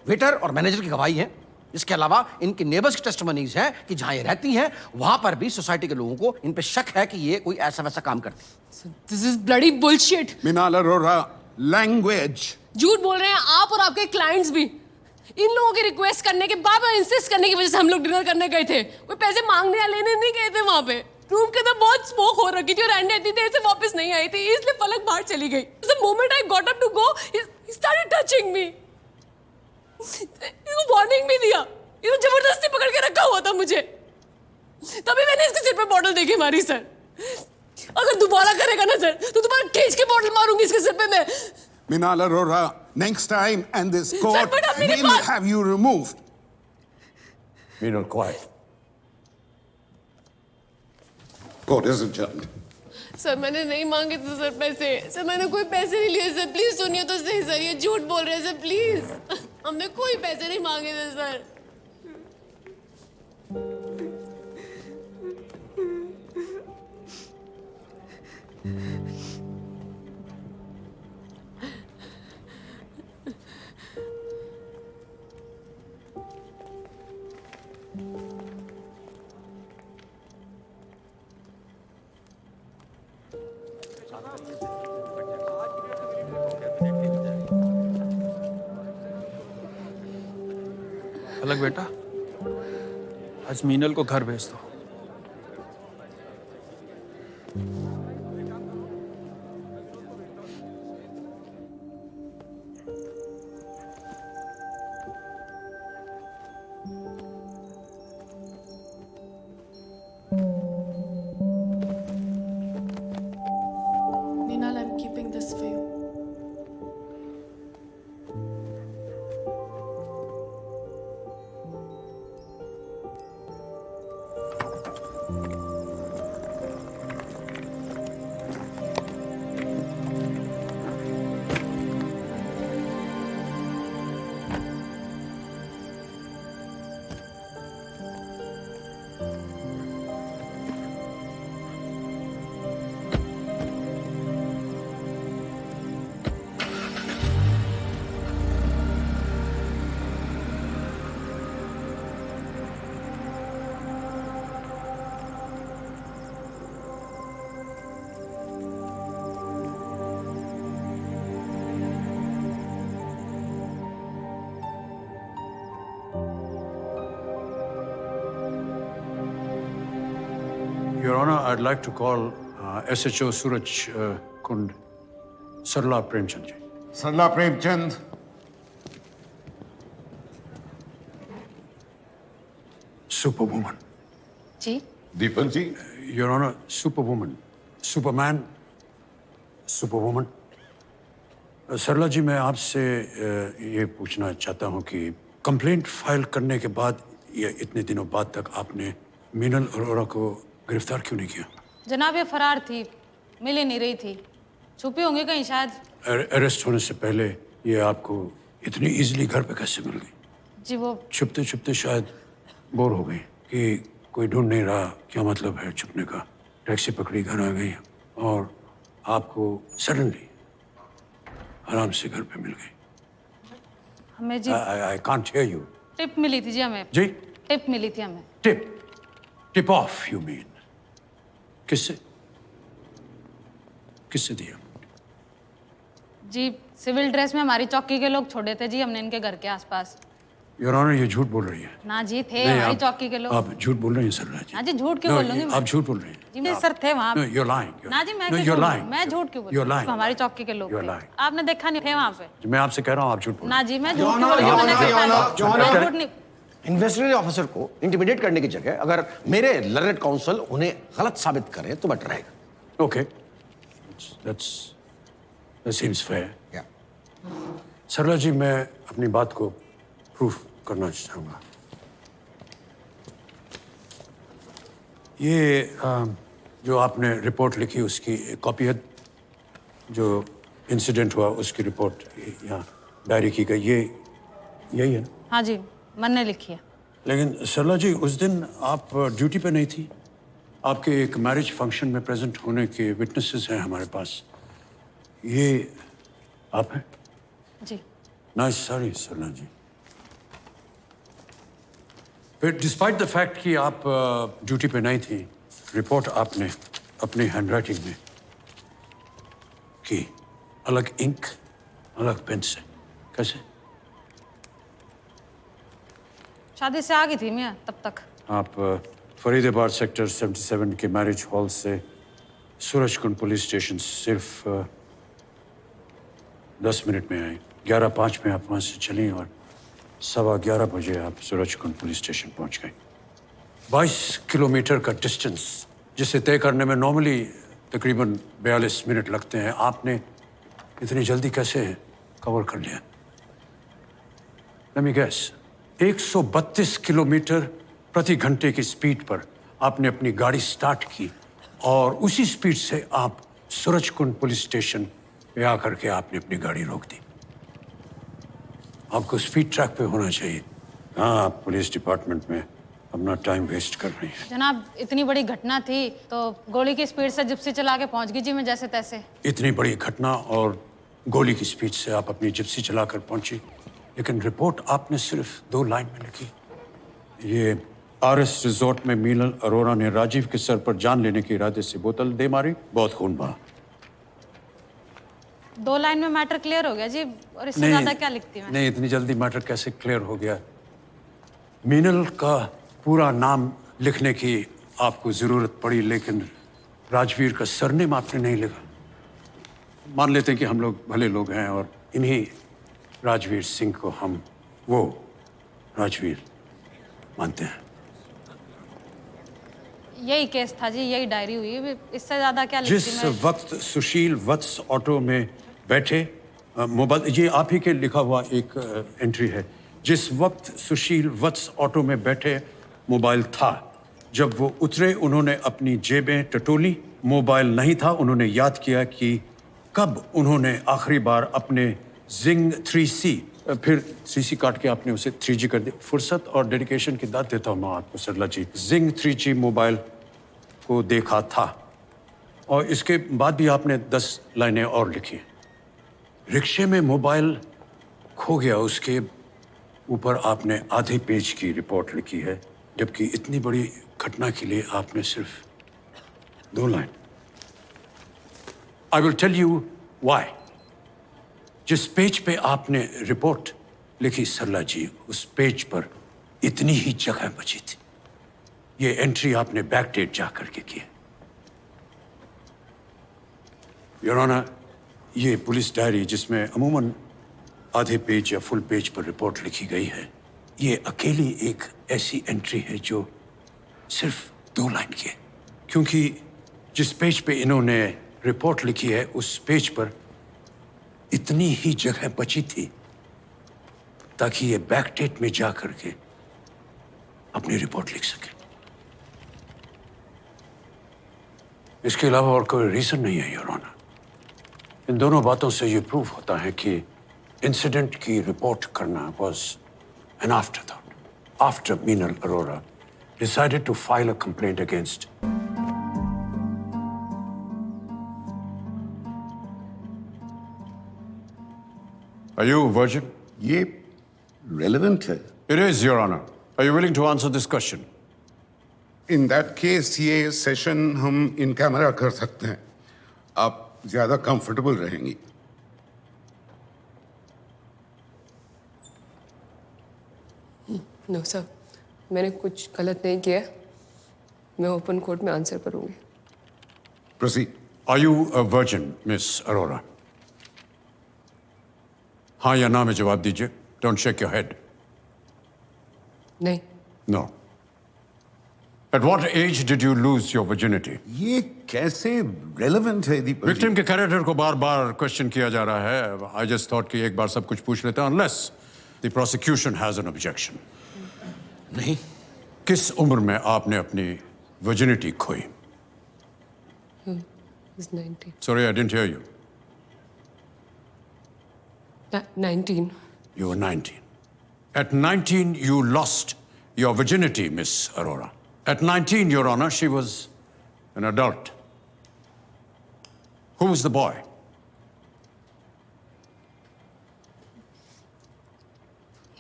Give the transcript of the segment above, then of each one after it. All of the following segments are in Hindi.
वेटर और मैनेजर की गवाही है। इसके अलावा इनकी नेबर्स की टेस्टिमनीज है कि जहां ये रहती हैं वहां पर भी सोसाइटी के लोगों को इन पे शक है कि ये कोई ऐसा वैसा काम करती। This is bloody bullshit. Meenal Arora, language. झूठ बोल रहे हैं आप और आपके क्लाइंट्स भी। इन लोगों की रिक्वेस्ट करने के बाद और इंसिस्ट करने की वजह से हम लोग डिनर करने गए थे। कोई पैसे मांगने या लेने नहीं गए थे। वहां पे रूम के अंदर बहुत स्मोक हो रखी थी और एंडी इतनी देर से वापस नहीं आई थी, इसलिए फलक बाहर चली गई। The moment I got up to go, he started touching me. इसको वार्निंग भी दिया। ये जबरदस्ती पकड़ के रखा हुआ था मुझे। तभी मैंने इसके सिर पे बॉटल देके मारी सर। अगर दोबारा करेगा ना सर तो दोबारा खींच के बॉटल मारूंगी इसके सिर पे मैं। Minal Arora, next time and this court will have you removed. Meenal, quiet. Court is adjourned. Sir मैंने नहीं मांगे थे सर पैसे। सर मैंने कोई पैसे नहीं लिए सर। प्लीज सुनिए तो सही सर, ये झूठ बोल रहे हैं सर प्लीज। हमने कोई पैसे नहीं मांगे थे सर। अलग बेटा, आज मीनल को घर भेज दो। Meenal, I'm keeping this for you. Your Honor, I'd like to call SHO Suraj Kund, Sarla Premchand ji. Sarla Premchand. Superwoman. Ji? Deepak ji. Your Honor, superwoman. Superman, superwoman. सरला जी, मैं आपसे ये पूछना चाहता हूँ कि कंप्लेंट फाइल करने के बाद या इतने दिनों बाद तक आपने मीनल अरोरा को गिरफ्तार क्यों नहीं किया? जनाब ये फरार थी, मिल ही नहीं रही थी, छुपी होंगी कहीं शायद। अरेस्ट होने से पहले ये आपको इतनी इजीली घर पे कैसे मिल गई? जी वो छुपते छुपते शायद बोर हो गई कि कोई ढूंढ नहीं रहा, क्या मतलब है छुपने का। टैक्सी पकड़ी, घर आ गई और आपको सडनली आराम से घर पे मिल गई। हमें जी I can't hear you. Tip मिली थी जी हमें। जी? टिप मिली थी हमें। Tip off you mean? किससे? किससे दिया? जी सिविल ड्रेस में हमारी चौकी के लोग छोड़े थे जी हमने इनके घर के आसपास। योर ऑनर, ये झूठ बोल रही है। ना जी थे नहीं, हमारी चौकी के लोग। आप झूठ बोल रही हैं सरला जी। ना जी झूठ क्यों बोलूंगी मैं? आप झूठ बोल रही हैं। जी मैं सर थे वहाँ। No, you're lying. ना जी मैं No, क्यों you're बोलूं? lying. मैं झूठ क्यों You're lying. बोलूं? हमारी चौकी के लोग You're थे। lying. आपने देखा नहीं थे वहाँ पे? मैं आपसे कह रहा हूँ आप झूठ बोल रही ना जी मैं झूठ क्यों बोलूंगी? मैंने देखा नहीं। मैं झूठ नहीं। इन्वेस्टिगेटिंग ऑफिसर को इंटिमिडेट करने की जगह अगर मेरे लर्नेड काउंसिल उन्हें गलत साबित करे तो बेटर रहेगा। हैं। Okay. That seems fair. Yeah. सरला जी, मैं अपनी बात को प्रूफ करना चाहूँगा। ये जो आपने रिपोर्ट लिखी उसकी कॉपी है, जो इंसिडेंट हुआ उसकी रिपोर्ट यहाँ डायरी की गई, ये यही है ना? हाँ जी मैंने लिखी है। लेकिन सरला जी, उस दिन आप ड्यूटी पे नहीं थी। आपके एक मैरिज फंक्शन में प्रेजेंट होने के विटनेसेस हैं हमारे पास। ये आप हैं? जी नाइस साड़ी सरला जी। फिर डिस्पाइट द फैक्ट कि आप ड्यूटी पे नहीं थी, रिपोर्ट आपने अपनी हैंडराइटिंग में की, अलग इंक, अलग पेन से। कैसे? शादी से आ गई थी मैं तब तक। आप फरीदाबाद सेक्टर 77 के मैरिज हॉल से सूरजकुंड पुलिस स्टेशन सिर्फ 10 मिनट में आए। 11:05 में आप वहाँ से चली और 11:15 बजे आप सूरजकुंड पुलिस स्टेशन पहुँच गए। 22 किलोमीटर का डिस्टेंस जिसे तय करने में नॉर्मली तकरीबन 42 मिनट लगते हैं, आपने इतनी जल्दी कैसे कवर कर लिया? Let me guess, 132 किलोमीटर प्रति घंटे की स्पीड पर आपने अपनी गाड़ी स्टार्ट की और उसी स्पीड से आप सूरजकुंड पुलिस स्टेशन पे आकर के आपने अपनी गाड़ी रोक दी। आपको स्पीड ट्रैक पे होना चाहिए। हाँ, आप पुलिस डिपार्टमेंट में अपना टाइम वेस्ट कर रही हैं। जनाब, इतनी बड़ी घटना थी तो गोली की स्पीड से जिप्सी चला के पहुंच गई जी मैं जैसे तैसे। इतनी बड़ी घटना और गोली की स्पीड से आप अपनी जिप्सी चलाकर पहुंची, लेकिन रिपोर्ट आपने सिर्फ 2 लाइन में लिखी। ये आरएस रिजॉर्ट में मीनल अरोरा ने राजीव के सर पर जान लेने के इरादे से बोतल दे मारी, बहुत खून बहा। 2 लाइन में मैटर क्लियर हो गया जी, और इससे ज्यादा क्या लिखती मैं? नहीं, इतनी जल्दी मैटर कैसे क्लियर हो गया? मीनल का पूरा नाम लिखने की आपको जरूरत पड़ी, लेकिन राजवीर का सरनेम आपने नहीं लिखा। मान लेते हैं कि हम लोग भले लोग हैं और इन्हीं राजवीर सिंह को हम वो राजवीर मानते हैं। यही केस था जी, यही डायरी हुई है, इससे ज्यादा क्या लिखती जिस मैं? वक्त सुशील वत्स ऑटो में बैठे, मोबाइल, ये आप ही के लिखा हुआ एक एंट्री है। जिस वक्त सुशील वत्स ऑटो में बैठे मोबाइल था, जब वो उतरे उन्होंने अपनी जेबें टटोली, मोबाइल नहीं था। उन्होंने याद किया कि कब उन्होंने आखिरी बार अपने जिंग 3C, फिर 3C काट के आपने उसे 3G कर दिया। फुर्सत और डेडिकेशन की दाद देता हूँ मैं आपको सरला जी। जिंग 3G मोबाइल को देखा था और इसके बाद भी आपने 10 लाइनें और लिखी। रिक्शे में मोबाइल खो गया, उसके ऊपर आपने आधे पेज की रिपोर्ट लिखी है, जबकि इतनी बड़ी घटना के लिए आपने सिर्फ 2 line. I will tell you why. जिस पेज पे आपने रिपोर्ट लिखी सरला जी, उस पेज पर इतनी ही जगह बची थी। ये एंट्री आपने बैकडेट जा करके की। योर ऑनर, ये पुलिस डायरी जिसमें अमूमन आधे पेज या फुल पेज पर रिपोर्ट लिखी गई है, ये अकेली एक ऐसी एंट्री है जो सिर्फ 2 लाइन की है। क्योंकि जिस पेज पे इन्होंने रिपोर्ट लिखी है, उस पेज पर इतनी ही जगह बची थी ताकि ये बैकडेट में जा करके अपनी रिपोर्ट लिख सके। इसके अलावा और कोई रीजन नहीं है योर ऑनर। इन दोनों बातों से ये प्रूव होता है कि इंसिडेंट की रिपोर्ट करना was an afterthought after Meenal Arora decided to file a complaint against. Are you a virgin? ये relevant है। It is, Your Honor. Are you willing to answer this question? In that case, ये सेशन हम इन कैमरा कर सकते हैं। आप ज्यादा कंफर्टेबल रहेंगी। नो सर, मैंने कुछ गलत नहीं किया। मैं ओपन कोर्ट में आंसर करूंगी। Proceed. Are you a virgin, Miss Arora? हाँ या ना में जवाब दीजिए। Don't shake your head. नहीं। No. At what age did you lose your virginity? ये कैसे relevant है दीपक जी? Victim के कैरेक्टर को बार-बार क्वेश्चन किया जा रहा है। I just thought कि एक बार सब कुछ पूछ लेते हैं, unless the prosecution has an objection. नहीं। किस उम्र में आपने अपनी virginity खोई? He's 19. Sorry, I didn't hear you. 19. You were 19. At 19, you lost your virginity, Miss Arora. At 19, Your Honor, she was an adult. Who was the boy?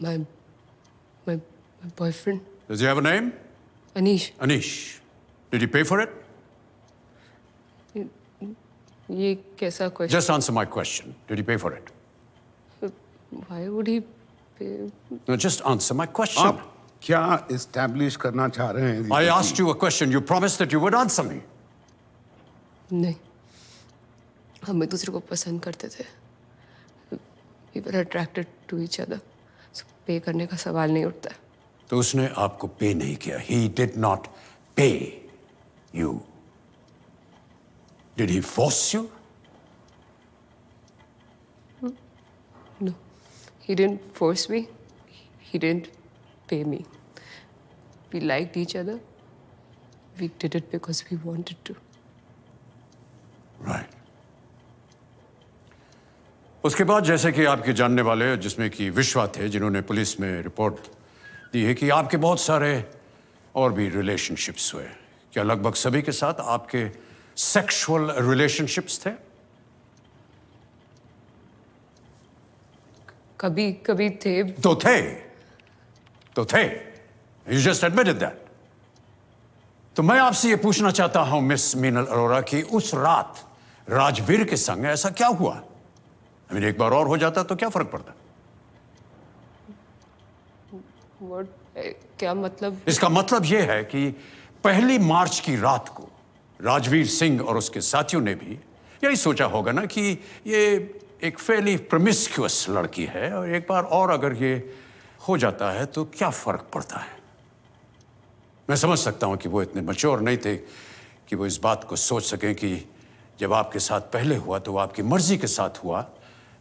My boyfriend. Does he have a name? Anish, Anish. Did he pay for it? ये कैसा question? Just answer my question. Did he pay for it? Why would he pay? No, just answer my question. आप क्या इस्टेब्लिश करना चाह रहे हैं? I asked you a question. You promised that you would answer me. नहीं, हम एक दूसरे को पसंद करते थे. We were attracted to each other. So पे करने का सवाल नहीं उठता. तो उसने आपको पे नहीं किया. He did not pay you. Did he force you? No, he didn't force me. He didn't pay me. We liked each other. We did it because we wanted to. Right. उसके बाद जैसे कि आपके जानने वाले जिसमें कि विश्वा थे जिन्होंने पुलिस में रिपोर्ट दी है कि आपके बहुत सारे और भी रिलेशनशिप्स हुए. क्या लगभग सभी के साथ आपके सेक्सुअल रिलेशनशिप्स थे? कभी कभी थे. तो थे. You just admitted that. तो मैं आपसे ये पूछना चाहता हूं मिस मीनल अरोरा कि उस रात राजवीर के संग ऐसा क्या हुआ? I mean, एक बार और हो जाता तो क्या फर्क पड़ता? What? क्या मतलब? इसका मतलब यह है कि 1 मार्च की रात को राजवीर सिंह और उसके साथियों ने भी यही सोचा होगा ना कि ये एक फेली प्रमिस्क्यूअस लड़की है और एक बार और अगर ये हो जाता है तो क्या फर्क पड़ता है. मैं समझ सकता हूं कि वो इतने मैच्योर नहीं थे कि वो इस बात को सोच सकें कि जब आपके साथ पहले हुआ तो वो आपकी मर्जी के साथ हुआ,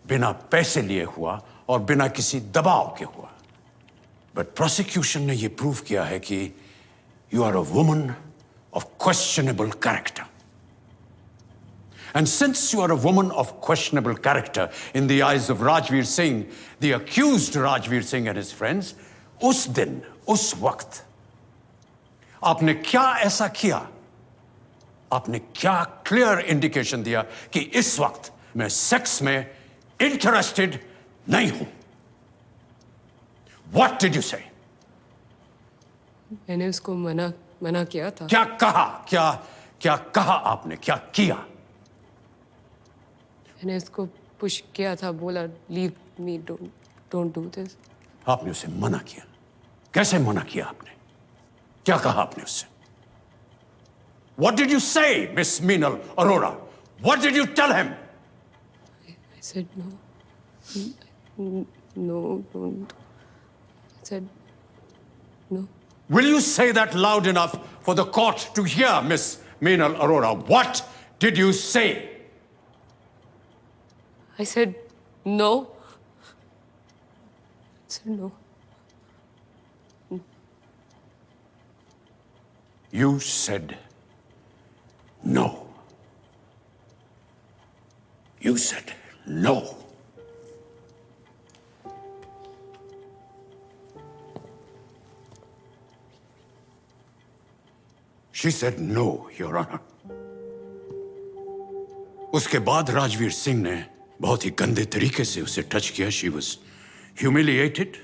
बिना पैसे लिए हुआ और बिना किसी दबाव के हुआ. बट प्रोसिक्यूशन ने ये प्रूव किया है कि you are a woman of questionable character. And since you are a woman of questionable character in the eyes of Rajveer Singh, the accused Rajveer Singh and his friends, उस दिन, उस वक्त, आपने क्या ऐसा किया? आपने क्या क्लियर इंडिकेशन दिया कि इस वक्त मैं सेक्स में इंटरेस्टेड नहीं हूं? What did you say? मैंने उसको मना किया था. क्या कहा? क्या कहा आपने? क्या किया? मैंने उसको पुश किया था, बोला leave me, don't do this. आपने उसे मना किया. कैसे मना किया आपने? क्या कहा आपने उससे? What did you say, Miss Meenal Arora? What did you tell him? I said no, don't. I said no. Will you say that loud enough for the court to hear, Miss Meenal Arora? What did you say? I said no. I said no. You said no. You said no. She said no, Your Honor. उसके बाद राजवीर सिंह ने बहुत ही गंदे तरीके से उसे टच किया. She was humiliated.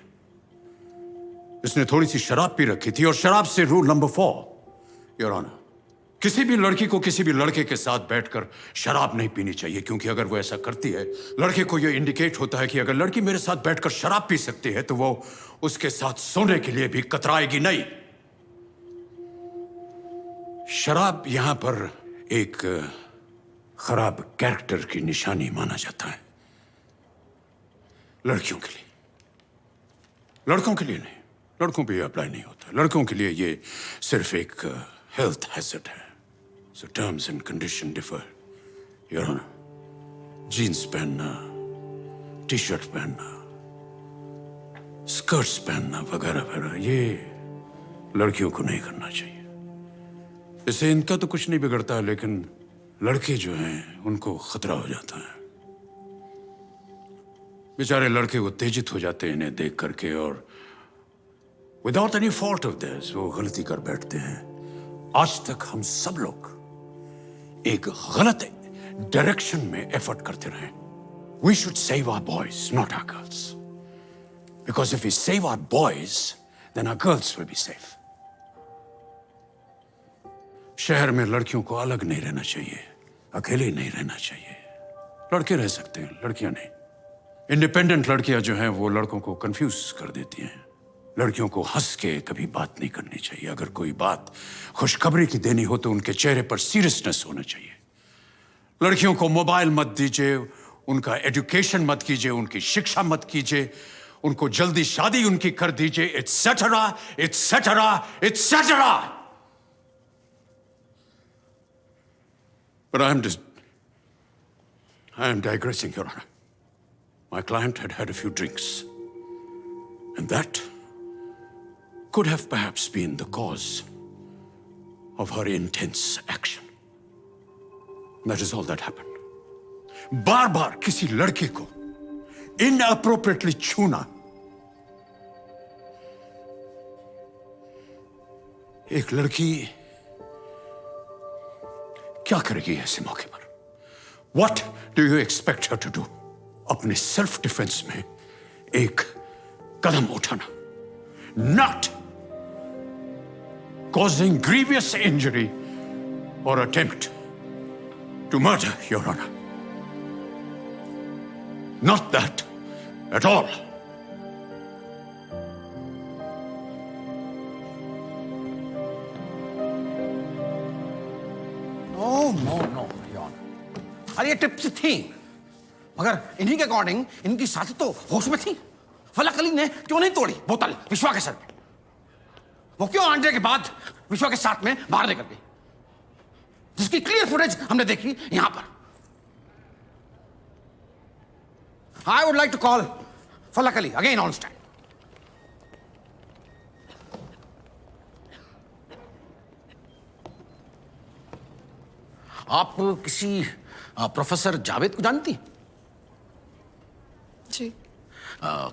उसने थोड़ी सी शराब पी रखी थी और शराब से रूल नंबर 4, Your Honor, किसी भी लड़की को किसी भी लड़के के साथ बैठकर शराब नहीं पीनी चाहिए, क्योंकि अगर वो ऐसा करती है लड़के को ये इंडिकेट होता है कि अगर लड़की मेरे साथ बैठकर शराब पी सकती है तो वो उसके साथ सोने के लिए भी कतराएगी नहीं. शराब यहां पर एक खराब कैरेक्टर की निशानी माना जाता है लड़कियों के लिए. लड़कों के लिए नहीं, लड़कों पे अप्लाई नहीं होता. लड़कों के लिए ये सिर्फ एक हेल्थ हैजर्ड है. So terms and condition differ, your honour. Jeans पहनना, टी शर्ट पहनना, स्कर्ट्स पहनना वगैरह वगैरह ये लड़कियों को नहीं करना चाहिए. इससे इनका तो कुछ नहीं बिगड़ता है, लेकिन लड़के जो हैं उनको खतरा हो जाता है. बेचारे लड़के उत्तेजित हो जाते हैं इन्हें देख करके और without any fault of theirs वो गलती कर बैठते हैं. आज तक हम सब लोग एक गलत डायरेक्शन में एफर्ट करते रहे. We should save our boys, not our girls. Because if we save our boys, then our girls will be safe. शहर में लड़कियों को अलग नहीं रहना चाहिए, अकेले नहीं रहना चाहिए। लड़के रह सकते हैं, लड़कियां नहीं। इंडिपेंडेंट लड़कियां जो हैं वो लड़कों को कंफ्यूज कर देती हैं। लड़कियों को हंस के कभी बात नहीं करनी चाहिए। अगर कोई बात खुशखबरी की देनी हो तो उनके चेहरे पर सीरियसनेस होना चाहिए। लड़कियों को मोबाइल मत दीजिए, उनका एजुकेशन मत कीजिए, उनकी शिक्षा मत कीजिए, उनको जल्दी शादी उनकी कर दीजिए, etcetera etcetera etcetera. But I am digressing, Your Honor. My client had had a few drinks, and that could have perhaps been the cause of her intense action. That is all that happened. बार-बार किसी लड़के को inappropriately छूना एक लड़की क्या करेगी ऐसे मौके पर? What do you expect her to do? अपने सेल्फ डिफेंस में एक कदम उठाना, not causing grievous injury or attempt to murder, Your Honor. Not that at all. No, Your Honor. अरे ये टिप्स थी, मगर इन्हीं के अकॉर्डिंग इनकी साथी तो होश में थी। फलक अली ने क्यों नहीं तोड़ी बोतल विश्वा के सर पे? वो क्यों आंडे के बाद विश्वा के साथ में बाहर निकल गई, जिसकी क्लियर फुटेज हमने देखी यहां पर। I would like to call Falak Ali again on stand. आप किसी प्रोफेसर जावेद को जानती? जी,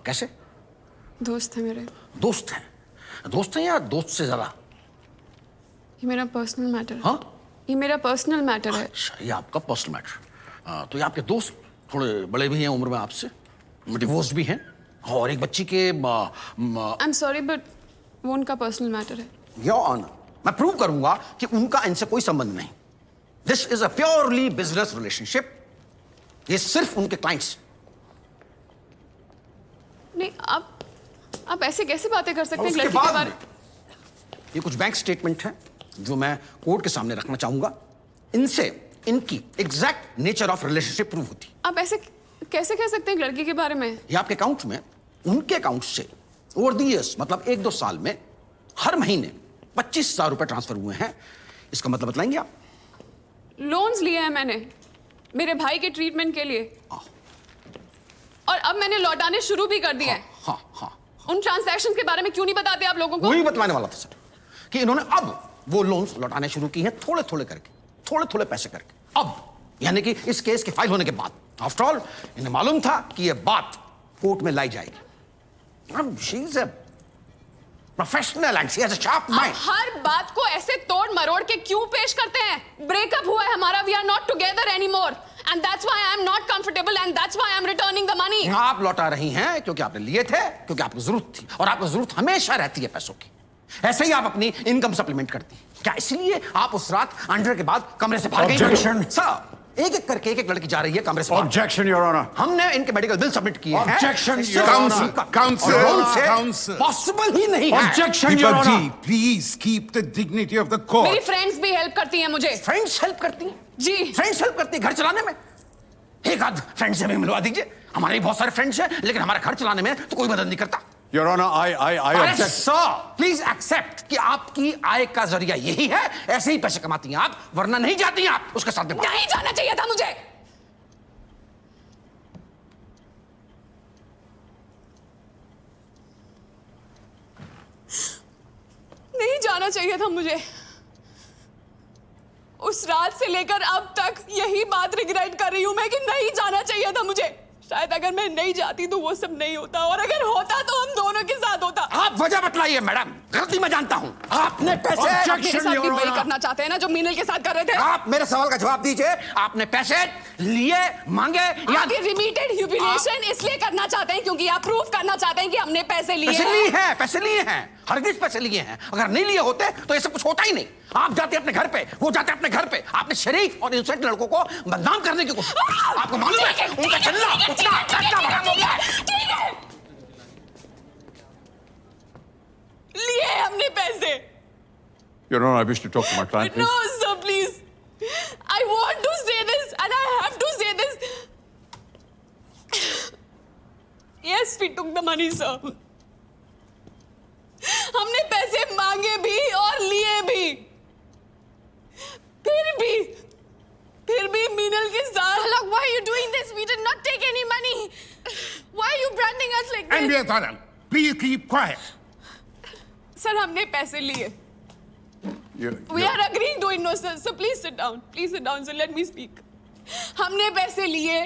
कैसे? दोस्त है मेरे। दोस्त हैं? दोस्त हैं या दोस्त से ज्यादा? ये मेरा पर्सनल मैटर है। हाँ? ये मेरा पर्सनल मैटर है। अच्छा, ये आपका पर्सनल मैटर। तो ये आपके दोस्त थोड़े बड़े भी हैं उम्र में आपसे, डिवोर्स भी हैं, और एक बच्ची के आई एम सॉरी बट वो उनका पर्सनल मैटर है। योर ऑनर, मैं प्रूव करूंगा कि उनका इनसे कोई संबंध नहीं। This is a purely business relationship. ये सिर्फ उनके क्लाइंट्स। नहीं, आप ऐसे कैसे बातें कर सकते हैं उसके लड़की के बाद बारे? ये कुछ बैंक स्टेटमेंट है जो मैं कोर्ट के सामने रखना चाहूंगा। इनसे इनकी exact nature of relationship prove होती। आप ऐसे कैसे कह सकते हैं लड़की के बारे में? ये आपके अकाउंट में उनके अकाउंट से ओवर द इयर्स, मतलब 1-2 साल में हर महीने 25,000 रुपए ट्रांसफर हुए हैं। इसका मतलब बतलाएंगे आप? लोन्स लिए हैं मैंने मेरे भाई के ट्रीटमेंट के लिए, और अब मैंने लौटाने शुरू भी कर दिए हैं। हाँ। उन ट्रांजैक्शंस के बारे में क्यों नहीं बताते आप लोगों को? वही बतलाने वाला था सर, कि इन्होंने अब वो लोन्स लौटाने शुरू की हैं, थोड़े थोड़े करके, थोड़े पैसे करके। अब यानी कि इस केस के फाइल होने के बाद। आफ्टर ऑल इन्हें मालूम था कि ये बात कोर्ट में लाई जाएगी। She is a professional and she has a sharp mind. हर बात को ऐसे तोड़ मरोड़ के क्यों पेश करते हैं? ब्रेकअप हुआ है हमारा, we are not together anymore, and that's why I am not comfortable, and that's why I am returning the money. आप लौटा रही हैं क्योंकि आपने लिए थे, क्योंकि आपको जरूरत थी, और आपको जरूरत हमेशा रहती है पैसों की। ऐसे ही आप अपनी इनकम सप्लीमेंट करती हैं। क्या इसलिए आप उस रात अंडर के बाद कमरे से भाग गई? Objection. सर, एक करके एक लड़की जा रही है कमरे से बाहर। Objection, Your Honor. हमने इनके मेडिकल बिल सबमिट किए हैं। Objection, इससे Your Honor. उनका Counsel, लोन से counsel. पॉसिबल ही नहीं है। Objection, Your Deepak Honor. ji, please keep the dignity of the मेरी court. फ्रेंड्स भी हेल्प करती हैं मुझे। फ्रेंड्स हेल्प करती हैं? जी। फ्रेंड्स हेल्प करती हैं घर चलाने में? एक आध फ्रेंड से भी मिलवा दीजिए। हमारे भी बहुत सारे फ्रेंड्स हैं, लेकिन हमारा घर चलाने में तो कोई मदद नहीं करता। Your Honor, I object. Sir, please accept कि आपकी आय का जरिया यही है। ऐसे ही पैसे कमाती हैं आप, वरना नहीं जाती हैं आप उसके साथ में। नहीं जाना चाहिए था मुझे। नहीं जाना चाहिए था मुझे। उस रात से लेकर अब तक यही बात रिग्रेट कर रही हूं मैं कि नहीं जाना चाहिए था मुझे। शायद अगर मैं नहीं जाती तो वो सब नहीं होता, और अगर होता तो हम दोनों के साथ होता। आप वजह बतलाइए मैडम, गलती मैं जानता हूँ। आपने पैसे मेरे साथ भी वही करना चाहते हैं ना जो मीनल के साथ कर रहे थे। आप मेरे सवाल का जवाब दीजिए। आपने पैसे लिए, मांगे या आप ये रिपीटेड ह्यूमिलिएशन इसलिए करना चाहते हैं क्योंकि आप प्रूफ करना चाहते हैं कि हमने पैसे लिए पैसे हैं। लिए हैं? पैसे लिए हैं हरगिज पैसे लिए हैं। अगर नहीं लिए होते तो ये सब कुछ होता ही नहीं। आप जाते अपने घर पे, वो जाते अपने घर पे। आपने शरीफ और इनोसेंट लड़कों को बदनाम करने की कोशिश। आपको मालूम है उनका चलना उठना बैठना बराबर हो गया है। ठीक है, लिए हमने पैसे। Your Honor, I wish to talk to my client, please. No, sir, please. I want to say this and I have to say this. Yes, we took the money, sir. हमने पैसे मांगे भी और लिए भी। फिर भी मीनल के साथ। Look, why are you doing this? We did not take any money. Why are you branding us like this? Andrea तारल, प्लीज कीप क्वाइट। सर हमने पैसे लिए। We are agreeing to it, no, sir. So please sit down. Please sit down, sir. Let me speak. हमने पैसे लिए,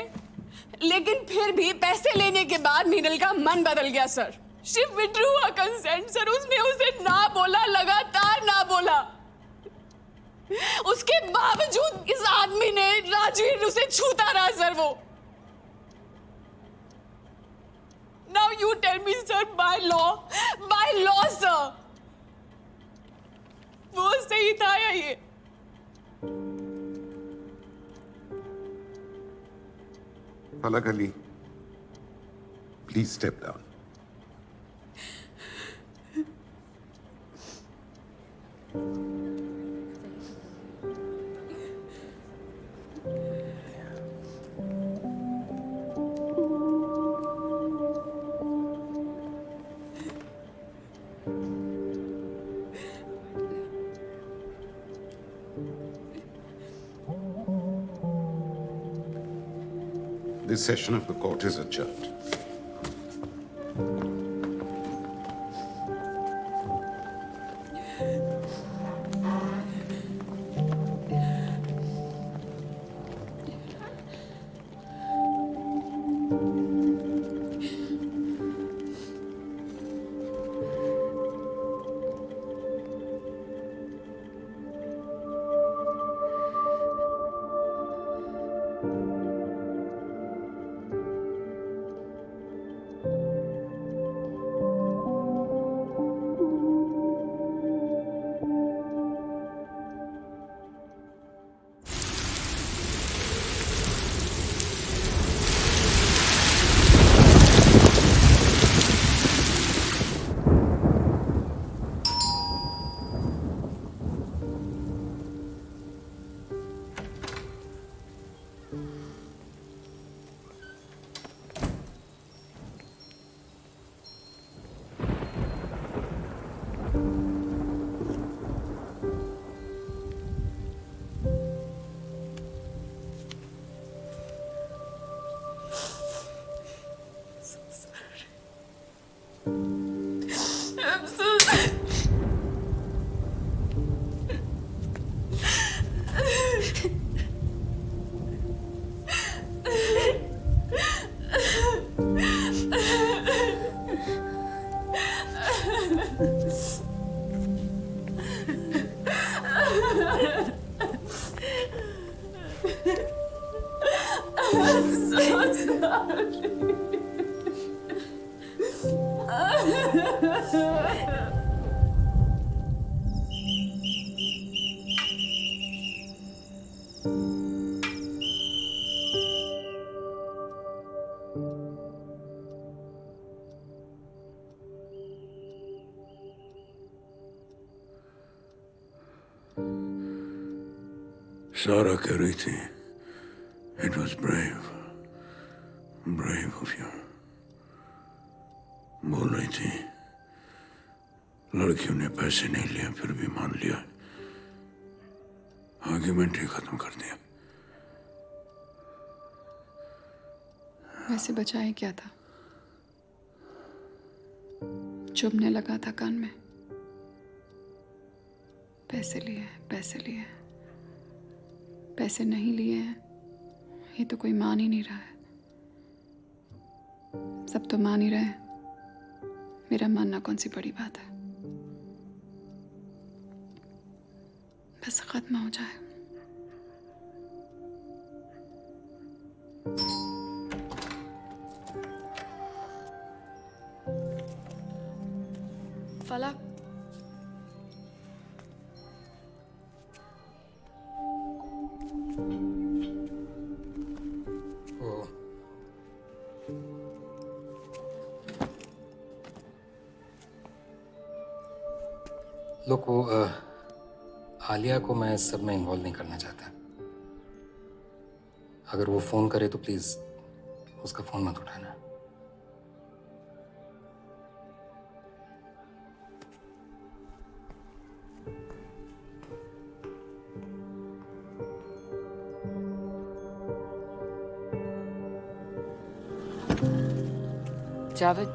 लेकिन फिर भी पैसे लेने के बाद मीनल का मन बदल गया, sir. She withdrew her consent, sir. उसने उसे ना बोला, लगातार ना बोला। उसके बावजूद इस आदमी ने, राजवीर, उसे छूता रहा, सर। वो Now you tell me, sir, by law, sir. वो सही था या ये? फलक Ali, please step down. This session of the court is adjourned. I'm so sorry. सारा कह रही थी, it was brave of you. बोल रही थी लड़कियों ने पैसे नहीं लिए फिर भी मान लिया, आर्ग्यूमेंट ही खत्म कर दिया। वैसे बचाए क्या था? चुभने लगा था कान में। पैसे लिए पैसे नहीं लिए हैं, ये तो कोई मान ही नहीं रहा है। सब तो मान ही रहे हैं, मेरा मानना कौन सी बड़ी बात है। बस खत्म हो जाए। फलक लोग वो आलिया को मैं इस सब में इन्वॉल्व नहीं करना चाहता। अगर वो फोन करे तो प्लीज उसका फोन मत उठाना। Javed,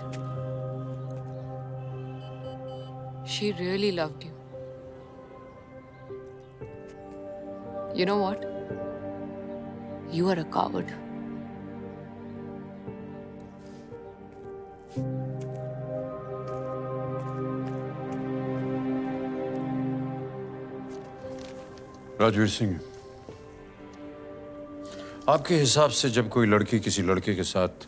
she really loved you. You know what? You are a coward. Rajveer Singh, आपके हिसाब से जब कोई लड़की किसी लड़के के साथ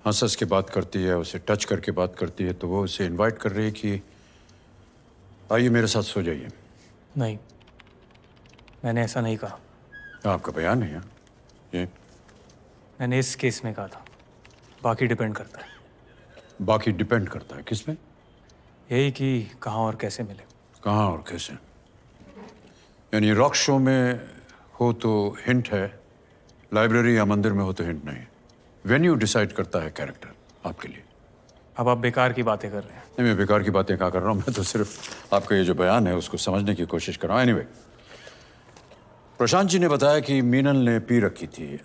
हंस हंस के बात करती है, उसे टच करके बात करती है, तो वो उसे इनवाइट कर रही है कि आइए मेरे साथ सो जाइए? नहीं, मैंने ऐसा नहीं कहा। आपका बयान है ये? मैंने इस केस में कहा था, बाकी डिपेंड करता है। बाकी डिपेंड करता है किस में? यही कि कहाँ और कैसे मिले। कहाँ और कैसे? यानी रॉक शो में हो तो हिंट है, लाइब्रेरी या मंदिर में हो तो हिंट नहीं। वेन्यू डिसाइड करता है कैरेक्टर आपके लिए। अब आप बेकार की बातें कर रहे हैं। नहीं, मैं बेकार की बातें कहाँ कर रहा हूँ, मैं तो सिर्फ आपका ये जो बयान है उसको समझने की कोशिश कर रहा हूँ। एनीवे, प्रशांत जी ने बताया कि मीनल ने पी रखी थी।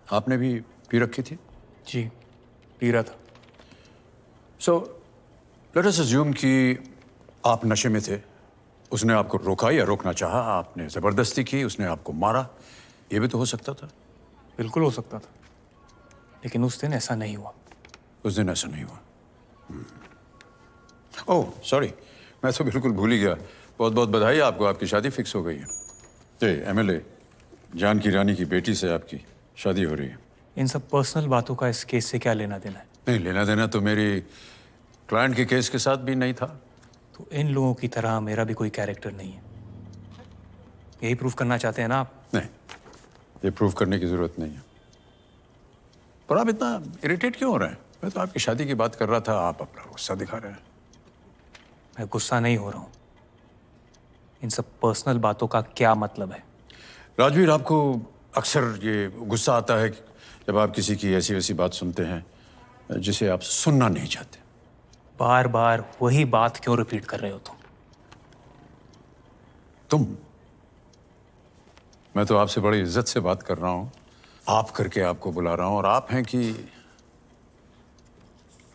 आपने भी पी रखी थी? जी, पी रहा था। सो लेट अस अज्यूम कि आप नशे में थे, उसने आपको रोका या रोकना चाहा, आपने ज़बरदस्ती की, उसने आपको मारा, ये भी तो हो सकता था। बिल्कुल हो सकता था, लेकिन उस दिन ऐसा नहीं हुआ। उस दिन ऐसा नहीं हुआ। ओह सॉरी, मैं तो बिल्कुल भूल ही गया। बहुत बहुत बधाई आपको, आपकी शादी फिक्स हो गई है। एमएलए जानकी रानी की बेटी से आपकी शादी हो रही है। इन सब पर्सनल बातों का इस केस से क्या लेना देना है? नहीं, लेना देना तो मेरी क्लाइंट के केस के साथ भी नहीं था। तो इन लोगों की तरह मेरा भी कोई कैरेक्टर नहीं है। यही प्रूफ करना चाहते हैं ना आप? नहीं, ये प्रूफ करने की जरूरत नहीं है। पर आप इतना इरिटेट क्यों हो रहे हैं? मैं तो आपकी शादी की बात कर रहा था, आप अपना गुस्सा दिखा रहे हैं। मैं गुस्सा नहीं हो रहा हूँ। इन सब पर्सनल बातों का क्या मतलब है? राजवीर, आपको अक्सर ये गुस्सा आता है जब आप किसी की ऐसी वैसी बात सुनते हैं जिसे आप सुनना नहीं चाहते। बार बार वही बात क्यों रिपीट कर रहे हो तुम? मैं तो आपसे बड़ी इज्जत से बात कर रहा हूं, आप करके आपको बुला रहा हूं, और आप हैं कि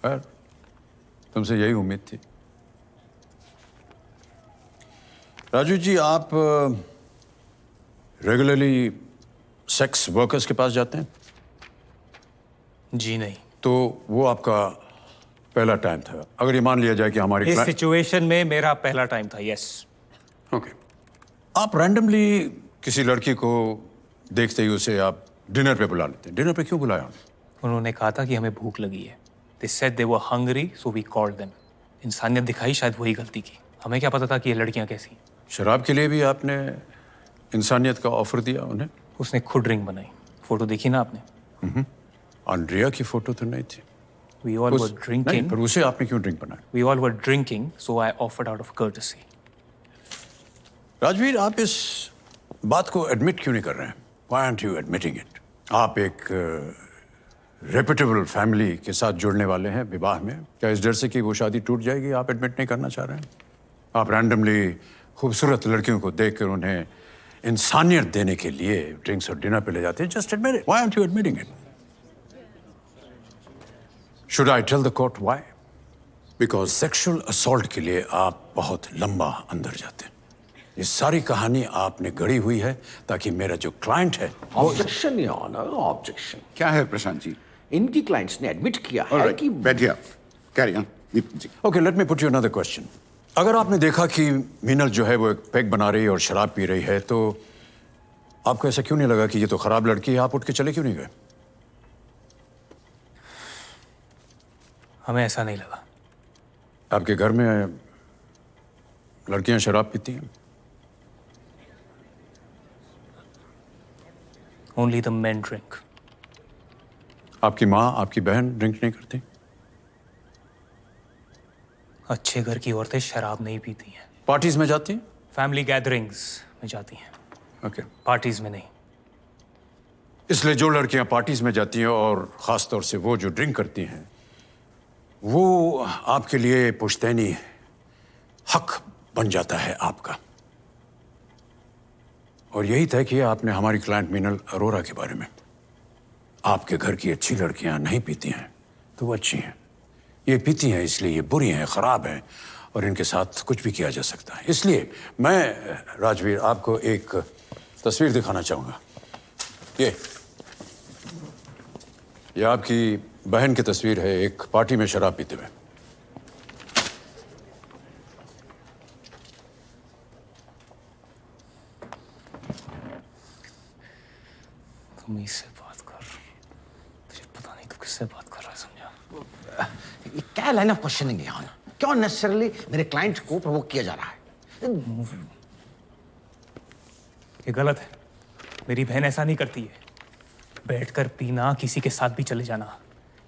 खैर, तुमसे यही उम्मीद थी। राजू जी, आप रेगुलरली सेक्स वर्कर्स के पास जाते हैं? जी नहीं। तो वो आपका पहला टाइम था? अगर ये मान लिया जाए कि हमारी इस सिचुएशन में मेरा पहला टाइम था, यस। ओके। आप रैंडमली किसी लड़की को देखते ही उसे आप डिनर पे बुला लेते हैं। डिनर पे क्यों बुलाया? उन्होंने कहा था कि हमें भूख लगी है। They said they were hungry, so we called them. इंसानियत दिखाई, शायद वही गलती की। हमें क्या पता था कि ये लड़कियां कैसी हैं। शराब के लिए भी आपने इंसानियत का ऑफर दिया उन्हें? उसने खुद ड्रिंक बनाई। फोटो देखी ना आपने? आंड्रिया की फोटो तो नहीं थी। We all were drinking. नहीं, पर उसे आपने क्यों ड्रिंक बनाया? We all were drinking, so I offered out of courtesy. Rajveer, आप इस बात को एडमिट क्यों नहीं कर रहे हैं? Why aren't you admitting it? आप एक रेपुटेबल फैमिली के साथ जुड़ने वाले हैं विवाह में। क्या इस डर से कि वो शादी टूट जाएगी आप एडमिट नहीं करना चाह रहे हैं? आप रैंडमली खूबसूरत लड़कियों को देखकर उन्हें इंसानियत देने के लिए ड्रिंक्स और डिनर पे ले जाते हैं। Just admit it. Why aren't you admitting it? Should I tell the court why? Because sexual assault के लिए आप बहुत लंबा अंदर जाते हैं। ये सारी कहानी आपने गढ़ी हुई है ताकि मेरा जो क्लाइंट है ऑब्जेक्शन योर ऑनर, ऑब्जेक्शन। क्या है प्रशांत जी? इनकी क्लाइंट्स ने एडमिट किया है कि बैठिए आप। Carry on Deepak ji. Okay, let me put you another question. अगर आपने देखा कि मीनल जो है वो एक पैग बना रही है और शराब पी रही है, तो आपको ऐसा क्यों नहीं लगा कि ये तो खराब लड़की है? आप उठ के चले क्यों नहीं गए? हमें ऐसा नहीं लगा। आपके घर में लड़कियां शराब पीती हैं? Only the men drink. आपकी माँ, आपकी बहन ड्रिंक नहीं करती? अच्छे घर की औरतें शराब नहीं पीती हैं। पार्टीज में जाती हैं? फैमिली गैदरिंग्स में जाती हैं, ओके। पार्टीज में नहीं। इसलिए जो लड़कियां पार्टीज में जाती हैं और ख़ास तौर से वो जो ड्रिंक करती हैं, वो आपके लिए पुश्तैनी हक बन जाता है आपका। और यही तय किया आपने हमारी क्लाइंट मीनल अरोरा के बारे में। आपके घर की अच्छी लड़कियां नहीं पीती हैं तो वो अच्छी हैं, ये पीती हैं इसलिए ये बुरी हैं, ख़राब हैं और इनके साथ कुछ भी किया जा सकता है। इसलिए मैं राजवीर आपको एक तस्वीर दिखाना चाहूँगा। ये आपकी बहन की तस्वीर है एक पार्टी में शराब पीते हुए। तुम इससे बात कर, तुझे पता नहीं तू किससे बात कर रहा है, समझा? ये क्या लाइन ऑफ क्वेश्चनिंग है यहाँ? क्यों नेसेसरली मेरे क्लाइंट को प्रोवोक किया जा रहा है? ये गलत है। मेरी बहन ऐसा नहीं करती है। बैठकर पीना, किसी के साथ भी चले जाना,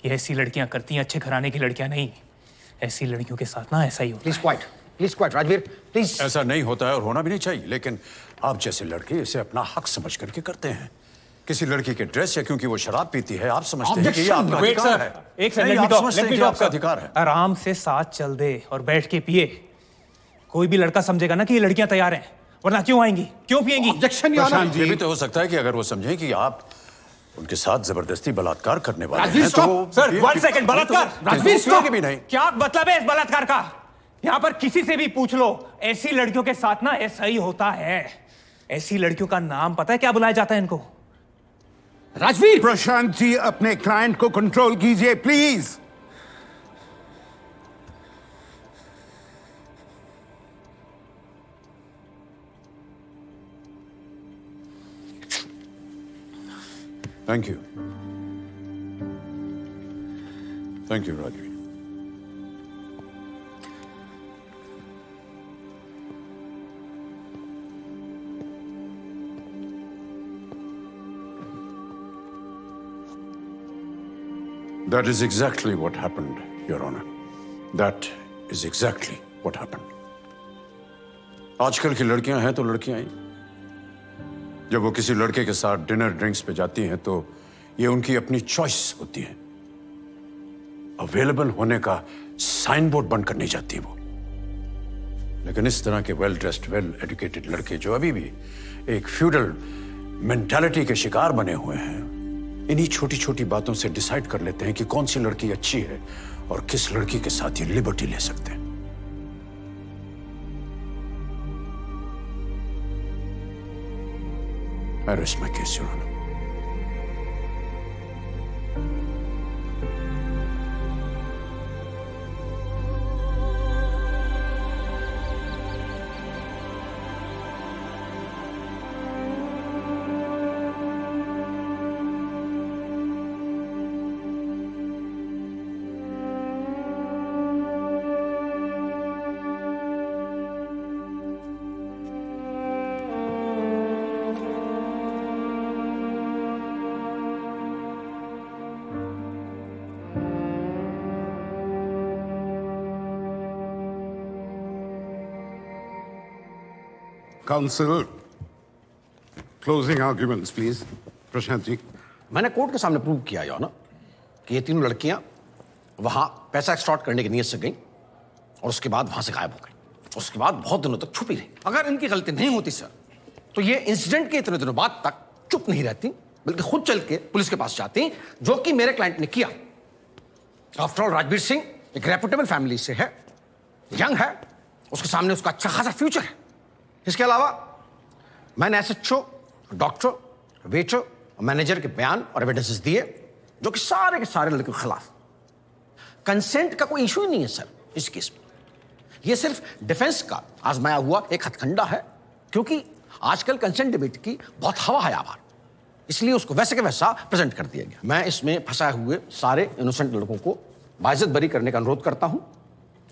ये ऐसी लड़कियां करती हैं, अच्छे घराने की लड़कियां नहीं। ऐसी लड़कियों के साथ ना ऐसा ही होता है। Please quite Rajveer, please. ऐसा नहीं होता है और होना भी नहीं चाहिए, लेकिन आप जैसे लड़के इसे अपना हक समझ करके करते हैं। किसी लड़की के ड्रेस या क्योंकि वो शराब पीती है आप समझते हैं कि ये आपका अधिकार है। एक नहीं, आप समझते हैं कि आपका अधिकार है। आराम से साथ चल दे और बैठ के पिए। कोई भी लड़का समझेगा ना कि ये लड़कियां तैयार हैं, वरना क्यों आएंगी, क्यों पिएंगी? ऑब्जेक्शन प्रशांत जी, ये भी तो हो सकता है कि अगर वो समझें कि आप उनके साथ जबरदस्ती बलात्कार करने वाले हैं तो सर 1 सेकंड, बलात्कार? राजवीर स्टॉप भी नहीं। क्या मतलब है इस बलात्कार का? यहाँ पर किसी से भी पूछ लो, ऐसी लड़कियों के साथ ना ऐसा ही होता है। ऐसी लड़कियों का नाम पता है क्या बुलाया जाता है इनको? राजवीर! प्रशांत जी अपने क्लाइंट को कंट्रोल कीजिए please. Thank you, thank you Rajveer. That is exactly what happened, Your Honor. That is exactly what happened. आजकल की लड़कियां हैं तो लड़कियां ही। जब वो किसी लड़के के साथ डिनर ड्रिंक्स पे जाती हैं तो ये उनकी अपनी चॉइस होती है। अवेलेबल होने का साइन बोर्ड बनकर नहीं जाती वो। लेकिन इस तरह के वेल ड्रेस्ड, वेल एजुकेटेड लड़के जो अभी भी एक फ्यूडल मेंटालिटी के शिकार बने हुए हैं, इन्हीं छोटी छोटी बातों से डिसाइड कर लेते हैं कि कौन सी लड़की अच्छी है और किस लड़की के साथ ये लिबर्टी ले सकते हैं। I rest my case, Your Honor. Counsel, closing arguments please. Prashant ji, मैंने कोर्ट के सामने प्रूव किया या ना कि ये तीनों लड़कियां वहां पैसा एक्सटॉर्ट करने की नीयत से गई और उसके बाद वहां से गायब हो गई। उसके बाद बहुत दिनों तक छुपी रही। अगर इनकी गलती नहीं होती सर तो ये इंसिडेंट के इतने दिनों बाद तक चुप नहीं रहती, बल्कि खुद चल के पुलिस के पास जाती, जो कि मेरे क्लाइंट ने किया। आफ्टर ऑल राजवीर सिंह एक रेपुटेबल फैमिली से है, यंग है, उसके सामने उसका अच्छा खासा फ्यूचर है। इसके अलावा मैंने एसएचओ, डॉक्टर, वेटर और मैनेजर के बयान और एविडेंसेस दिए जो कि सारे के सारे लड़के के खिलाफ। कंसेंट का कोई इशू ही नहीं है सर इस केस में। यह सिर्फ डिफेंस का आजमाया हुआ एक हथकंडा है, क्योंकि आजकल कंसेंट डिबेट की बहुत हवा है आभार, इसलिए उसको वैसे के वैसा प्रेजेंट कर दिया गया। मैं इसमें फंसाए हुए सारे इनोसेंट लड़कों को बाइज्जत बरी करने का अनुरोध करता हूं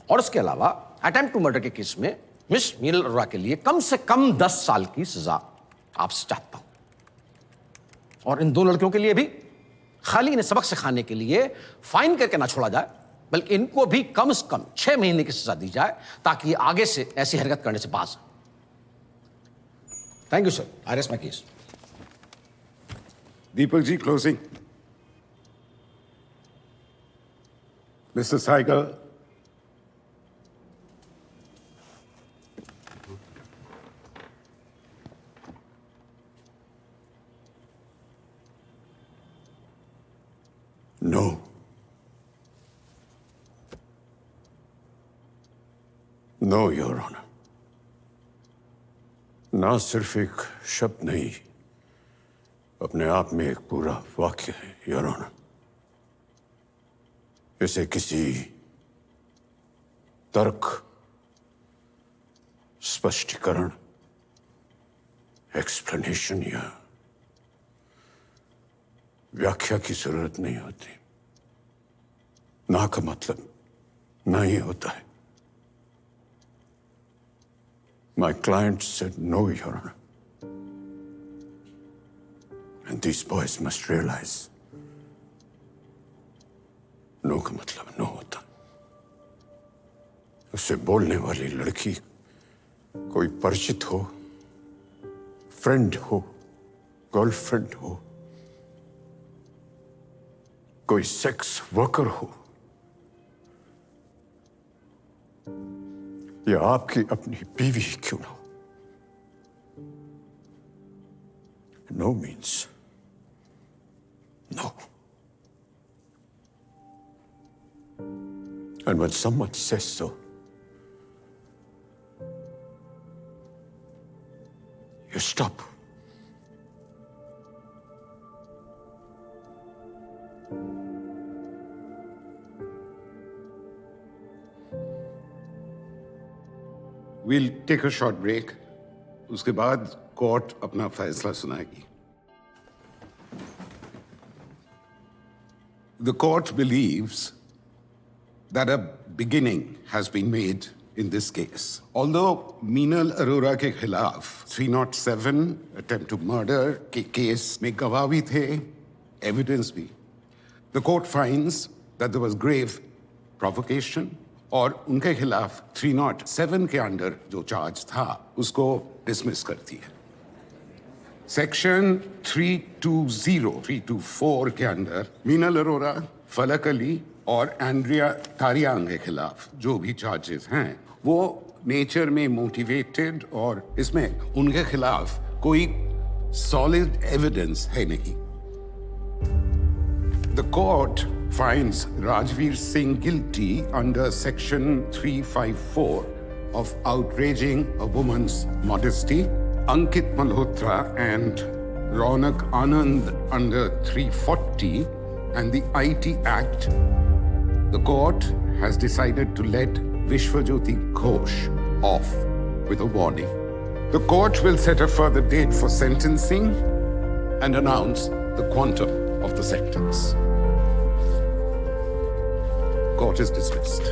और इसके अलावा अटेम्प्ट टू मर्डर के केस में मिस मीनल अरोड़ा के लिए कम से कम 10 साल की सजा आपसे चाहता हूं, और इन 2 लड़कियों के लिए भी खाली इन्हें सबक सिखाने के लिए फाइन करके ना छोड़ा जाए, बल्कि इनको भी कम से कम 6 महीने की सजा दी जाए, ताकि ये आगे से ऐसी हरकत करने से बाज आए। Thank you sir, I rest my case. Deepak ji, closing. Mister साइगर, नो, नो योर ऑनर। ना सिर्फ एक शब्द नहीं, अपने आप में एक पूरा वाक्य है योर ऑनर। इसे किसी तर्क, स्पष्टीकरण, एक्सप्लेनेशन या व्याख्या की जरूरत नहीं होती। ना का मतलब ना ही होता है। My client said no, Your Honor. And these boys must realize no का मतलब no होता। उससे बोलने वाली लड़की कोई परिचित हो, फ्रेंड हो, गर्लफ्रेंड हो, कोई सेक्स वर्कर हो, या आपकी अपनी बीवी क्यों ना हो। No means no. And when someone says so, you stop. we'll take a short break. उसके बाद कोर्ट अपना फैसला सुनाएगी। The court believes that a beginning has been made in this case. Although Meenal Arora के खिलाफ 307 attempt to murder के केस में गवाह भी थे, evidence भी, the court finds that there was grave provocation, और उनके खिलाफ 307 के अंडर जो चार्ज था उसको डिसमिस करती है। सेक्शन 324 के अंदर मीनल अरोरा, फलक अली और एंड्रिया तारियांग के खिलाफ जो भी चार्जेस हैं वो नेचर में मोटिवेटेड, और इसमें उनके खिलाफ कोई सॉलिड एविडेंस है नहीं। The court finds Rajveer Singh guilty under section 354 of outraging a woman's modesty, Ankit Malhotra and Ronak Anand under 340 and the IT Act. The court has decided to let Vishwajyoti Ghosh off with a warning. The court will set a further date for sentencing and announce the quantum of the sentence. Court is dismissed.